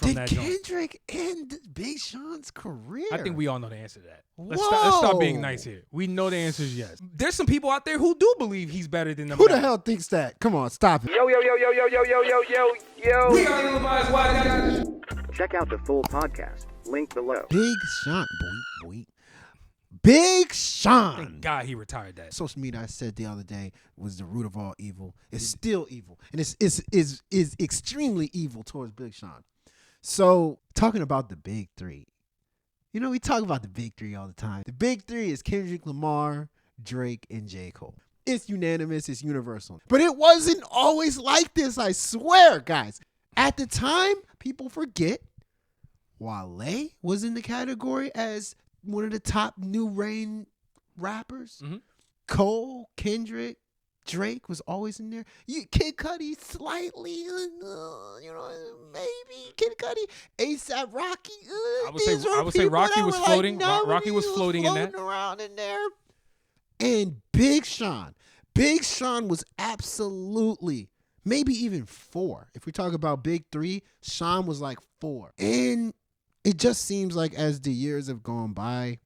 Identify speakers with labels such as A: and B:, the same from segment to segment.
A: from
B: Did
A: that joint.
B: Kendrick end Big Sean's career?
A: I think we all know the answer to that. Let's
B: Whoa.
A: stop being nice here. We know the answer is yes. There's some people out there who do believe he's better than them.
B: Who
A: guys.
B: the hell thinks that? Come on, stop it.
C: Yo. We are Illinois Wise Guys.
D: Check out the full podcast. Link below.
B: Big Sean. Boy. Big Sean.
A: Thank God he retired that.
B: Social media, I said the other day, was the root of all evil. It's still evil. And it's extremely evil towards Big Sean. So, talking about the big three. You know, we talk about the big three all the time. The big three is Kendrick Lamar, Drake, and J. Cole. It's unanimous. It's universal. But it wasn't always like this, I swear, guys. At the time, people forget Wale was in the category as one of the top new reign rappers.
A: Mm-hmm.
B: Cole, Kendrick, Drake was always in there. Kid Cudi slightly, maybe Kid Cudi, ASAP Rocky.
A: I would say Rocky was floating. Rocky was floating in that.
B: Around in there. And Big Sean was absolutely maybe even 4. If we talk about big three, Sean was like 4. And it just seems like as the years have gone by,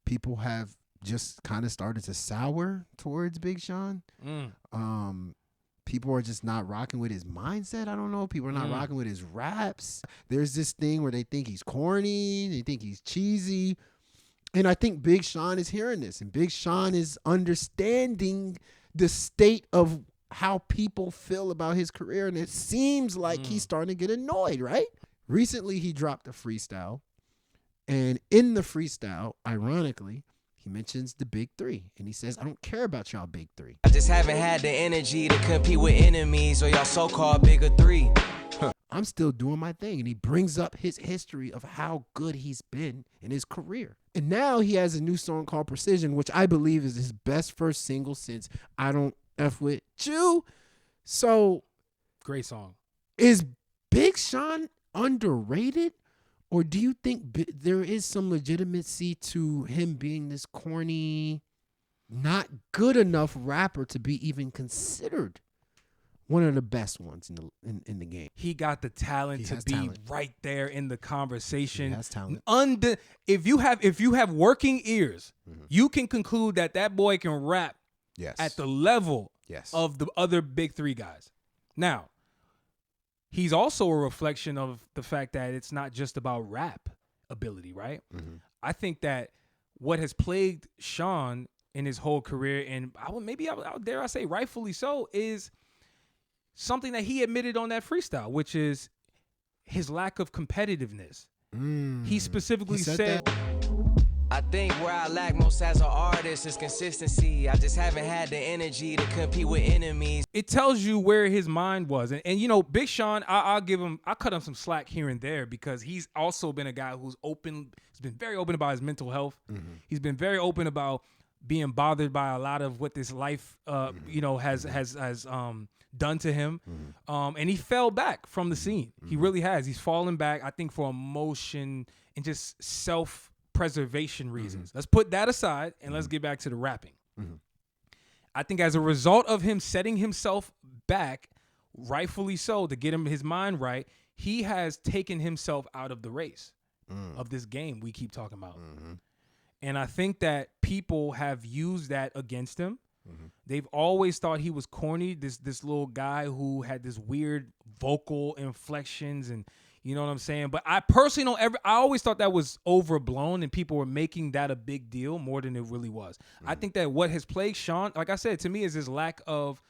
B: people have just kind of started to sour towards Big Sean. People are just not rocking with his mindset. I don't know. People are not rocking with his raps. There's this thing where they think he's corny. They think he's cheesy. And I think Big Sean is hearing this. And Big Sean is understanding the state of how people feel about his career. And it seems like he's starting to get annoyed, right? Recently, he dropped a freestyle. And in the freestyle, ironically, he mentions the big three. And he says, I don't care about y'all big three.
E: I just haven't had the energy to compete with enemies or y'all so-called bigger three.
B: I'm still doing my thing. And he brings up his history of how good he's been in his career. And now he has a new song called Precision, which I believe is his best first single since I Don't F With You. So,
A: Great song.
B: Is Big Sean underrated? Or do you think there is some legitimacy to him being this corny, not good enough rapper to be even considered one of the best ones in the game?
A: He got the talent to be right there in the conversation.
B: He has talent.
A: If you have working ears, you can conclude that boy can rap at the level of the other big three guys. Now, he's also a reflection of the fact that it's not just about rap ability, right? I think that what has plagued Sean in his whole career, and dare I say rightfully so, is something that he admitted on that freestyle, which is his lack of competitiveness. He specifically said
E: I think where I lack most as an artist is consistency. I just haven't had the energy to compete with enemies.
A: It tells you where his mind was. And you know, Big Sean, I'll cut him some slack here and there because he's also been a guy who's been very open about his mental health. He's been very open about being bothered by a lot of what this life, has done to him. And he fell back from the scene. He really has. He's fallen back, I think, for emotion and just self-preservation reasons. Let's put that aside and let's get back to the rapping. I think as a result of him setting himself back, rightfully so, to get his mind right, he has taken himself out of the race of this game we keep talking about. And I think that people have used that against him. They've always thought he was corny, this little guy who had this weird vocal inflections, and you know what I'm saying? But I personally I always thought that was overblown and people were making that a big deal more than it really was. I think that what has plagued Sean, like I said, to me, is his lack of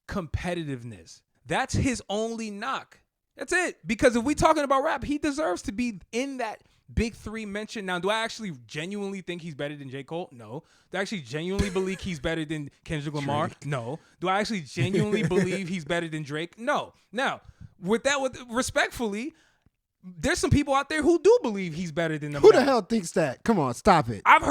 A: competitiveness. That's his only knock. That's it. Because if we talking about rap, he deserves to be in that big three mention. Now, do I actually genuinely think he's better than J. Cole? No. Do I actually genuinely believe he's better than Kendrick Lamar? Drake. No. Do I actually genuinely believe he's better than Drake? No. Now, respectfully, there's some people out there who do believe he's better than them.
B: Who the hell thinks that? Come on, stop it.
A: I've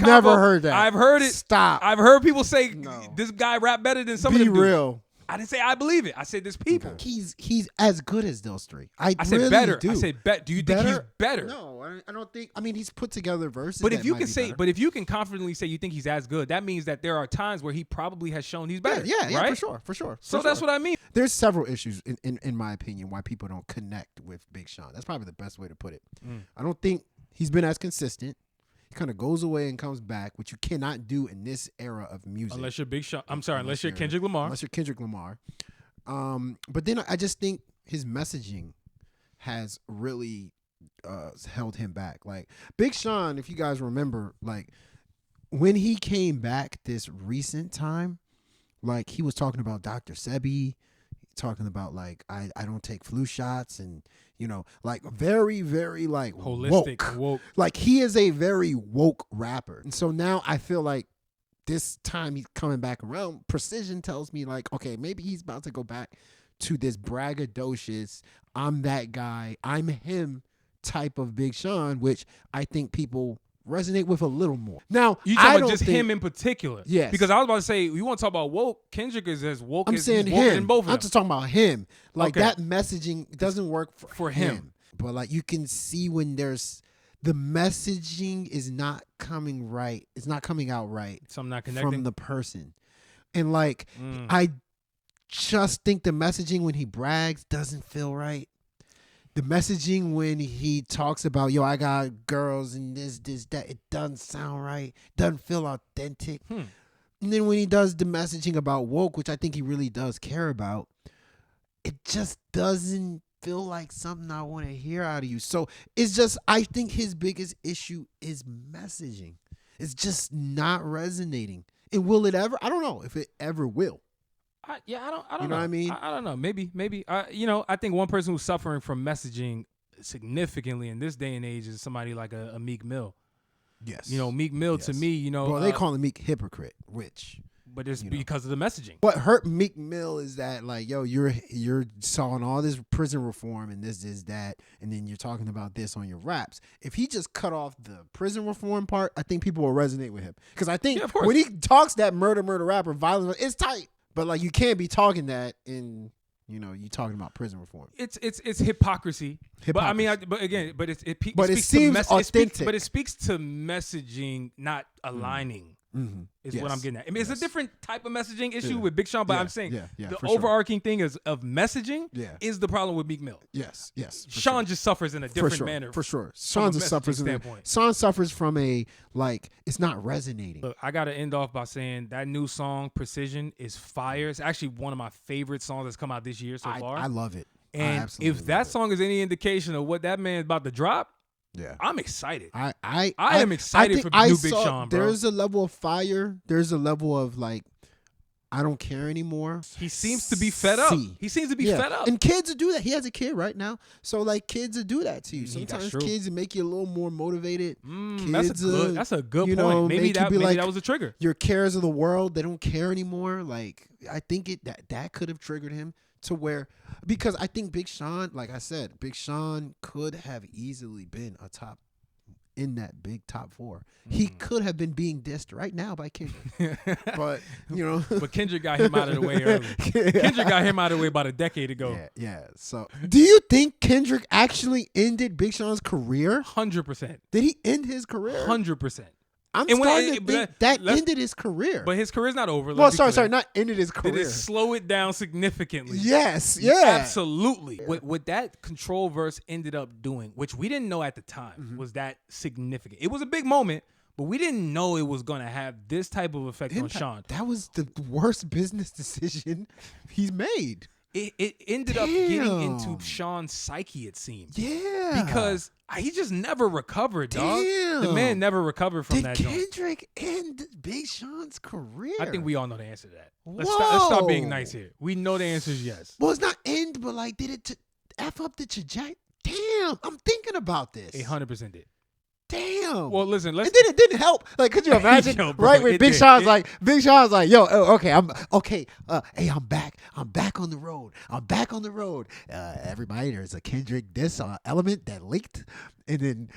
B: never heard that.
A: I've heard it.
B: Stop.
A: I've heard people say this guy rap better than some of them.
B: Be real.
A: I didn't say I believe it. I said there's people.
B: He's as good as those three. I
A: said
B: really
A: better.
B: do.
A: I said do you think he's better?
B: No, I don't think. I mean, he's put together verses.
A: But if
B: that
A: you
B: might
A: can
B: be
A: say,
B: better.
A: but if you can confidently say you think he's as good, that means that there are times where he probably has shown he's better.
B: Yeah,
A: right?
B: for sure.
A: So that's what I mean.
B: There's several issues in my opinion why people don't connect with Big Sean. That's probably the best way to put it. I don't think he's been as consistent. He kind of goes away and comes back, which you cannot do in this era of music.
A: Unless you're Big Sean. I'm sorry, unless you're Kendrick Lamar.
B: Unless you're Kendrick Lamar. But then I just think his messaging has really held him back. Like Big Sean, if you guys remember, like when he came back this recent time, like he was talking about Dr. Sebi, talking about like I don't take flu shots, and like very, very like
A: holistic woke.
B: Like he is a very woke rapper. And so now I feel like this time he's coming back around. Precision tells me like, okay, maybe he's about to go back to this braggadocious, I'm that guy, I'm him type of Big Sean, which I think people resonate with a little more. Now,
A: you talking about just him in particular?
B: Yes.
A: Because I was about to say, you want to talk about woke, Kendrick is as woke
B: I'm
A: as
B: saying
A: he's woke
B: him.
A: in both of them.
B: I'm just talking about him. Like
A: Okay.
B: that messaging doesn't work for
A: him.
B: But like you can see when there's the messaging is not coming right. It's not coming out right.
A: Something not connecting
B: from the person. And like I just think the messaging when he brags doesn't feel right. The messaging when he talks about, yo, I got girls and this, that, it doesn't sound right. Doesn't feel authentic. And then when he does the messaging about woke, which I think he really does care about, it just doesn't feel like something I want to hear out of you. So it's just, I think his biggest issue is messaging. It's just not resonating. And will it ever? I don't know if it ever will.
A: I don't know.
B: You know what I mean?
A: I don't know. Maybe. I think one person who's suffering from messaging significantly in this day and age is somebody like a Meek Mill.
B: Yes.
A: Meek Mill to me,
B: well, they call him Meek hypocrite, which.
A: But it's because of the messaging.
B: What hurt Meek Mill is that like, yo, you're sawing all this prison reform and this, that, and then you're talking about this on your raps. If he just cut off the prison reform part, I think people will resonate with him. Because I think when he talks that murder rapper, violence, it's tight. But like you can't be talking that in you talking about prison reform.
A: It's hypocrisy. But I mean, it
B: seems authentic.
A: It speaks to messaging not aligning. Is what I'm getting at. I mean, it's a different type of messaging issue with Big Sean, but I'm saying the overarching thing is of messaging is the problem with Meek Mill.
B: Yes.
A: Sean just suffers in a different manner.
B: For sure. Sean suffers from a like it's not resonating.
A: Look, I gotta end off by saying that new song Precision is fire. It's actually one of my favorite songs that's come out this year so far.
B: I love it.
A: And if that song is any indication of what that man's about to drop, I'm excited. I am excited for new Big Sean, bro.
B: There's a level of fire. There's a level of like, I don't care anymore.
A: He seems to be fed up. He seems to be fed up.
B: And kids will do that. He has a kid right now. So like kids will do that to you. Sometimes kids will make you a little more motivated.
A: That's a good point. Maybe that was a trigger.
B: Your cares of the world, they don't care anymore. Like I think that could have triggered him. To where, because I think Big Sean, like I said, Big Sean could have easily been a top in that big top 4. He could have been being dissed right now by Kendrick. But,
A: But Kendrick got him out of the way early. Kendrick got him out of the way about a decade ago.
B: Yeah. So, do you think Kendrick actually ended Big Sean's career?
A: 100%.
B: Did he end his career?
A: 100%.
B: I'm starting to think that ended his career.
A: But his career's not over.
B: Well, sorry, not ended his career.
A: Did it slow it down significantly?
B: Yes, yeah.
A: Absolutely. What that Control verse ended up doing, which we didn't know at the time, was that significant. It was a big moment, but we didn't know it was going to have this type of effect on Sean.
B: That was the worst business decision he's made.
A: It ended up getting into Sean's psyche, it seemed.
B: Yeah.
A: Because he just never recovered, dog. The man never recovered from that joint.
B: Did Kendrick end Big Sean's career?
A: I think we all know the answer to that. Let's stop being nice here. We know the answer is yes.
B: Well, it's not end, but like, did it F up the trajectory? Damn, I'm thinking about this.
A: 100% did.
B: Damn.
A: Well, listen,
B: and then it didn't help. Like, could you imagine? Right when Big Sean's like, yo, okay, I'm back. I'm back on the road. Everybody, there's a Kendrick diss element that leaked, and then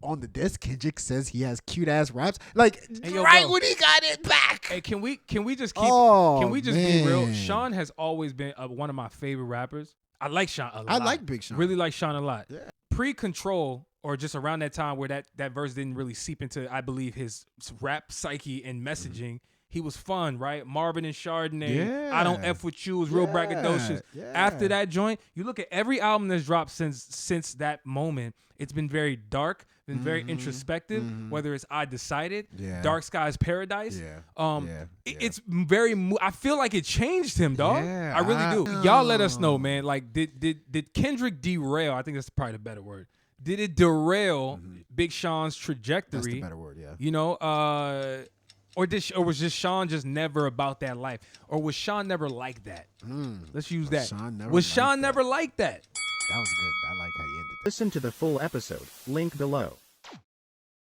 B: on the disc, Kendrick says he has cute ass raps. Like
A: Hey, yo,
B: right
A: bro.
B: when he got it back.
A: Hey, can we just keep?
B: Oh,
A: can we just be real?
B: man.
A: Sean has always been one of my favorite rappers. I like Sean a lot.
B: I like Big Sean.
A: Really like Sean a lot.
B: Yeah.
A: Pre-Control, or just around that time where that verse didn't really seep into, I believe, his rap psyche and messaging. He was fun, right? Marvin and Chardonnay.
B: Yeah.
A: I Don't F With You was real braggadocious.
B: Yeah.
A: After that joint, you look at every album that's dropped since that moment. It's been very dark, been very introspective. Whether it's I Decided,
B: Yeah.
A: Dark Skies Paradise.
B: Yeah.
A: It's very. I feel like it changed him, dog.
B: Yeah,
A: I really do.
B: I
A: Y'all let us know,
B: know.
A: man. Like, did Kendrick derail? I think that's probably the better word. Did it derail Big Sean's trajectory?
B: That's the better word, yeah.
A: You know, or was just Sean just never about that life, or was Sean never like that? Let's use that. Was Sean never like that?
B: That was good. I like how you ended that.
D: Listen to the full episode, link below.